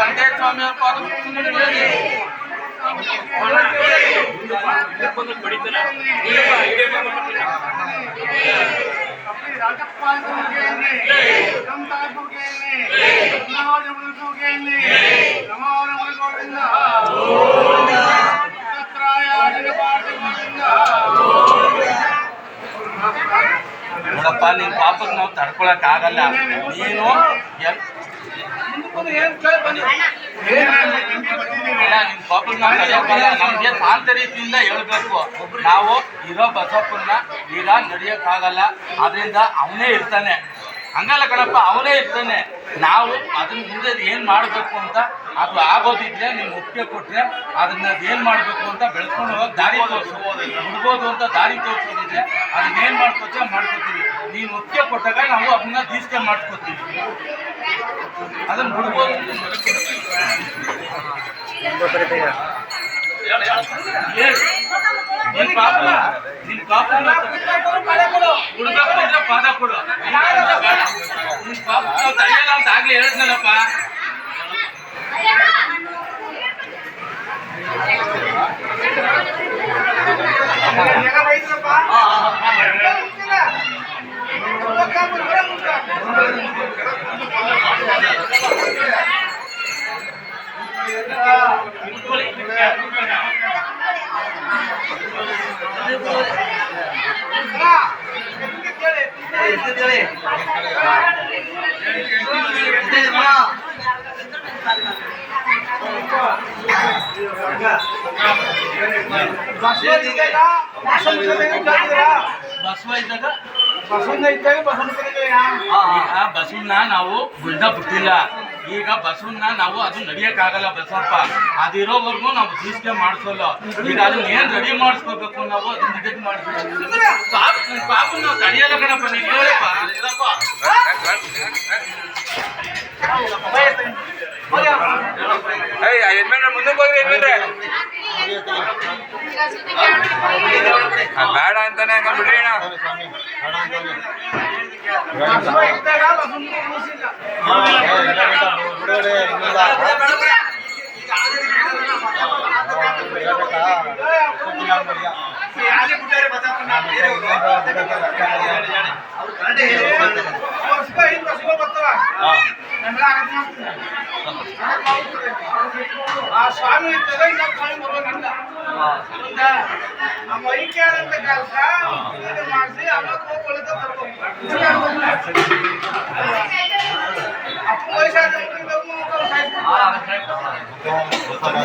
ತಂದೆ ಸ್ವಾಮಿ ನೋಡಪ್ಪ, ನಿನ್ ಪಾಪಕ್ಕೆ ನಾವು ತಡ್ಕೊಳಕ್ ಆಗಲ್ಲ. ನೀನು ನಿನ್ ಪಾಪಕ್ಕೆ ನಾವು ತಡೆಯೋಕ್ಕಲ್ಲ. ನಮ್ಗೆ ಶಾಂತ ರೀತಿಯಿಂದ ಹೇಳ್ಬೇಕು. ನಾವು ಇರೋ ಬಸಪ್ಪನ್ನ ಈಗ ನಡೆಯೋಕ್ಕಾಗಲ್ಲ, ಅದರಿಂದ ಅವನೇ ಇರ್ತಾನೆ. ಹಂಗಲ್ಲ ಕಣಪ್ಪ, ಅವನೇ ಇರ್ತಾನೆ. ನಾವು ಅದನ್ನ ಮುಂದೆ ಏನು ಮಾಡಬೇಕು ಅಂತ ಅದು ಆಗೋದಿದ್ರೆ ನಿಮ್ಗೆ ಒಪ್ಪಿಗೆ ಕೊಟ್ಟರೆ ಅದನ್ನ ಏನು ಮಾಡಬೇಕು ಅಂತ ಬೆಳೆಸ್ಕೊಂಡು ಹೋಗೋಕೆ ದಾರಿ ತೋರಿಸ್ಬೋದು. ಬಿಡ್ಬೋದು ಅಂತ ದಾರಿ ತೋರಿಸೋದಿದ್ರೆ ಅದನ್ನೇನು ಮಾಡ್ಕೋತೀವಿ ಮಾಡ್ಕೋತೀವಿ. ನೀನು ಒಪ್ಪಿಗೆ ಕೊಟ್ಟಾಗ ನಾವು ಅದನ್ನ ದೀಕ್ಷೆ ಮಾಡ್ಕೋತೀವಿ. ಅದನ್ನ ಬಿಡ್ಬೋದು. ನಿನ್ ಪಾಪ ಬಿಡ್ಬೇಕು ಅಂದ್ರೆ ಪಾದ ಕೊಡು. ನಿನ್ ಪಾಪ ನಾವು ತಡೆಯಲ್ಲ ಅಂತ ಆಗ್ಲೇ ಹೇಳಿದ್ನಲ್ಲಪ್ಪ. ಬಸವನ್ನ ನಾವು ಗುಡ್ಡ ಬಿಟ್ಟಿಲ್ಲ. ಈಗ ಬಸವನ್ನ ನಾವು ಅದು ನಡಿಯಕ್ಕಾಗಲ್ಲ ಬಸವಪ್ಪ. ಅದಿರೋವರೆಗೂ ನಾವು ದೀಕ್ಷೆ ಮಾಡಿಸೋಲ್ಲ. ಈಗ ಅದನ್ನ ಏನ್ ರೆಡಿ ಮಾಡಿಸ್ಕೋಬೇಕು ನಾವು ಅದನ್ನ ರೆಡಿ ಮಾಡಿಸ್ಬೇಕು. ಪಾಪ ನಾವು ತಡೆಯಲ್ಲ ಕಣಪ್ಪ. ನೀವು ಹೇಳಪ್ಪ. ಮುಂದಕ್ಕೆ ಹೋಗಿ ಬೇಡ ಅಂತಾನೆ ಹಂಗ ಬಿಡ್ರಿ ಅಣ್ಣ. ಸ್ವಾಮಿ ನಮ್ಮ ಐಕ್ಯ ಅಂತ ಕೆಲಸ ಮಾಡಿಸಿ ಅಮ್ಮಕ್ಕೆ ಒಳಗೆ ತರ್ಬೇಕು. ಅಪ್ಪ ವಯಸ್ಸಾದ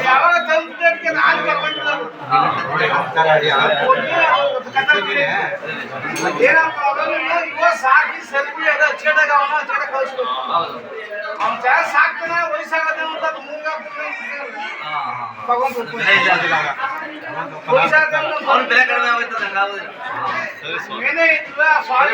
ಯಾವಾಗ ತಂದಕ್ಕೆ ನಾನು ಏನಪ್ಪ ಇವಾಗ ಸಾಕಿ ಸರಿ ಅದ ಚೇಟಾಗ ಅವನ ಚೇಟ ಕಳಿಸ್ಬೇಕು. ಅವ್ನ ಚೆನ್ನಾಗಿ ಸಾಕ್ತಾನ ವಯಸ್ಸಾಗದ ಅಂತ ಮುಂಗ ಏನೇ ಇತ್ತು ಸ್ವಾಮಿ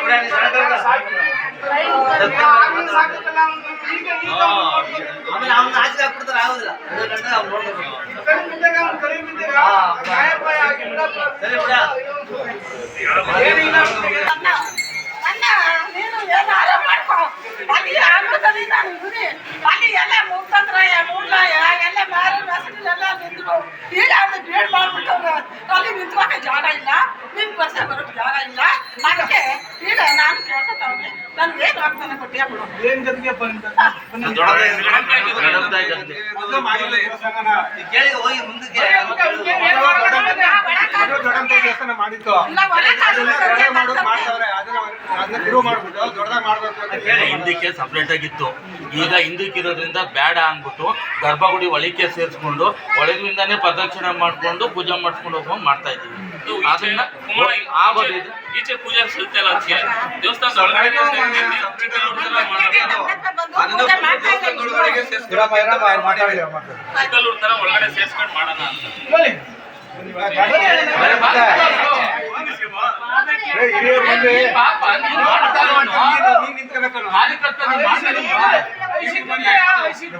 ಅಲ್ಲಿ ಎಲ್ಲ ಮುಖಂದ್ರ ಮೂಡ್ಲ ಎಲ್ಲ ಮಾರಿ ಮಸಡಿ ಎಲ್ಲ ನಿಂತು ಈಗ ಅದು ಬೇಡ ಮಾಡ್ಬಿಟ್ಟವ್ರ. ಅಲ್ಲಿ ನಿಂತ್ಕೊಳಕ್ಕೆ ಜಾಗ ಇಲ್ಲ, ನಿನ್ ಬಸ್ ಬರೋಕ್ಕೆ ಜಾಗ ಇಲ್ಲ. ಅದಕ್ಕೆ ಈಗ ನಾನು ಕೇಳ್ಕೊತಾವ್ನಿ, ನನ್ಗೆ ಏನು ಆಗ್ತಾನೆ ಕೊಟ್ಟಿಯ ಬಿಡು. ಏನ್ ಜೊತೆಗೆ ಹೋಗಿ ಮುಂದಕ್ಕೆ ಹಿಂದಕ್ಕೆ ಸಪ್ರೇಟ್ ಆಗಿತ್ತು. ಈಗ ಹಿಂದಕ್ಕೆ ಇರೋದ್ರಿಂದ ಬೇಡ ಅಂದ್ಬಿಟ್ಟು ಗರ್ಭಗುಡಿ ಒಳಕ್ಕೆ ಸೇರಿಸ್ಕೊಂಡು ಒಳಗಿಂದಾನೇ ಪ್ರದಕ್ಷಿಣೆ ಮಾಡ್ಕೊಂಡು ಪೂಜೆ ಮಾಡ್ಕೊಂಡು ಹೋಗ್ಕೊಂಡು ಮಾಡ್ತಾ ಇದ್ದೀವಿ. ಅದನ್ನ ಈಚೆ ಪೂಜೆ ಸಿಗುತ್ತೆ ಅಲ್ಲ, ಅದಕ್ಕೆ ದೇವಸ್ಥಾನದ ಒಳಗಡೆ ಒಳಗಡೆ ಸೇರ್ಸ್ಕೊಂಡು ಮಾಡೋಣ ಅಂತ.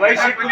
ವಯಸ್ಸಿಗೆ